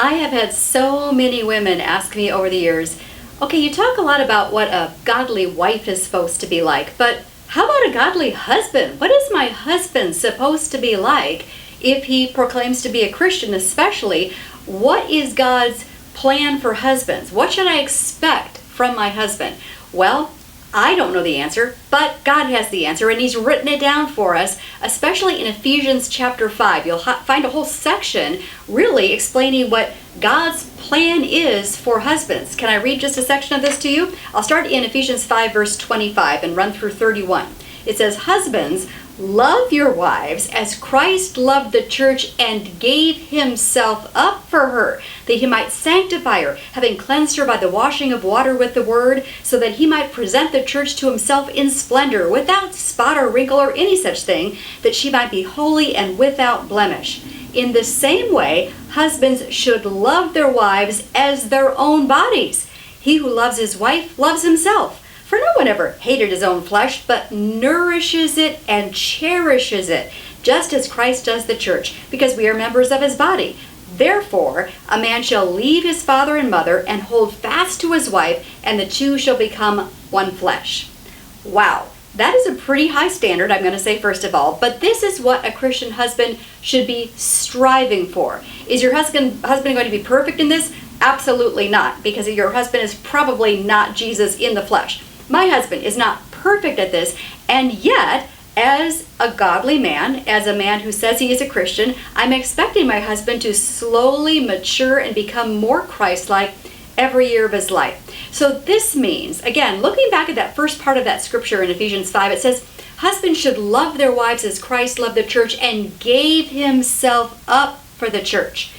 I have had so many women ask me over the years, okay, you talk a lot about what a godly wife is supposed to be like, but how about a godly husband? What is my husband supposed to be like if he proclaims to be a Christian especially? What is God's plan for husbands? What should I expect from my husband? Well, I don't know the answer, but God has the answer, and He's written it down for us, especially in Ephesians chapter 5. You'll find a whole section really explaining what God's plan is for husbands. Can I read just a section of this to you? I'll start in Ephesians 5, verse 25, and run through 31. It says, "Husbands, love your wives as Christ loved the church and gave Himself up for her, that He might sanctify her, having cleansed her by the washing of water with the word, so that He might present the church to Himself in splendor, without spot or wrinkle or any such thing, that she might be holy and without blemish. In the same way, husbands should love their wives as their own bodies. He who loves his wife loves himself. For no one ever hated his own flesh, but nourishes it and cherishes it, just as Christ does the church, because we are members of His body. Therefore, a man shall leave his father and mother and hold fast to his wife, and the two shall become one flesh." Wow, that is a pretty high standard, I'm going to say first of all, but this is what a Christian husband should be striving for. Is your husband going to be perfect in this? Absolutely not, because your husband is probably not Jesus in the flesh. My husband is not perfect at this, and yet, as a godly man, as a man who says he is a Christian, I'm expecting my husband to slowly mature and become more Christ-like every year of his life. So this means, again, looking back at that first part of that scripture in Ephesians 5, it says, husbands should love their wives as Christ loved the church and gave Himself up for the church.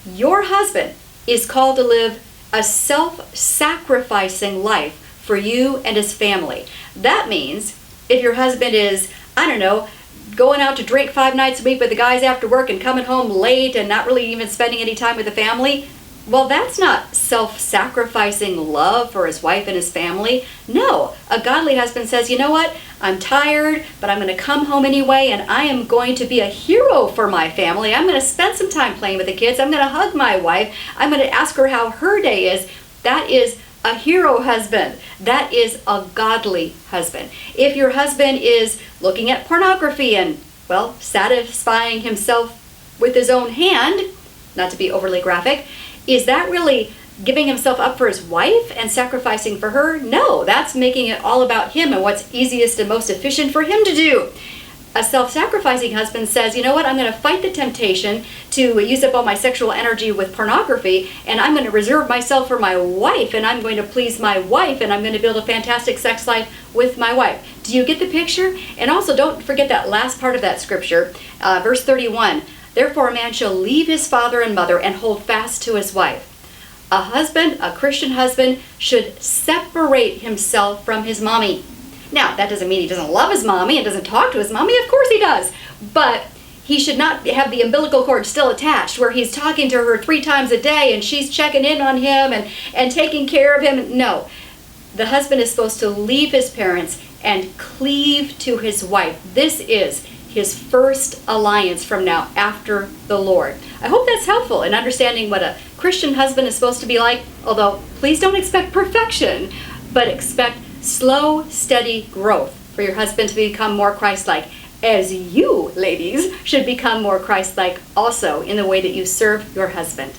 Your husband is called to live a self-sacrificing life for you and his family. That means if your husband is, I don't know, going out to drink 5 nights a week with the guys after work and coming home late and not really even spending any time with the family, well, that's not self-sacrificing love for his wife and his family. No, a godly husband says, you know what, I'm tired, but I'm going to come home anyway, and I am going to be a hero for my family. I'm going to spend some time playing with the kids. I'm going to hug my wife. I'm going to ask her how her day is. That is a hero husband. That is a godly husband. If your husband is looking at pornography and, well, satisfying himself with his own hand, not to be overly graphic, is that really giving himself up for his wife and sacrificing for her? No, that's making it all about him and what's easiest and most efficient for him to do. A self-sacrificing husband says, you know what, I'm going to fight the temptation to use up all my sexual energy with pornography, and I'm going to reserve myself for my wife, and I'm going to please my wife, and I'm going to build a fantastic sex life with my wife. Do you get the picture? And also, don't forget that last part of that scripture, verse 31. Therefore, a man shall leave his father and mother and hold fast to his wife. A husband, a Christian husband, should separate himself from his mommy. Now, that doesn't mean he doesn't love his mommy and doesn't talk to his mommy. Of course he does. But he should not have the umbilical cord still attached where he's talking to her 3 times a day and she's checking in on him and taking care of him. No. The husband is supposed to leave his parents and cleave to his wife. This is his first alliance from now after the Lord. I hope that's helpful in understanding what a Christian husband is supposed to be like, although please don't expect perfection, but expect slow, steady growth for your husband to become more Christ-like, as you, ladies, should become more Christ-like also in the way that you serve your husband.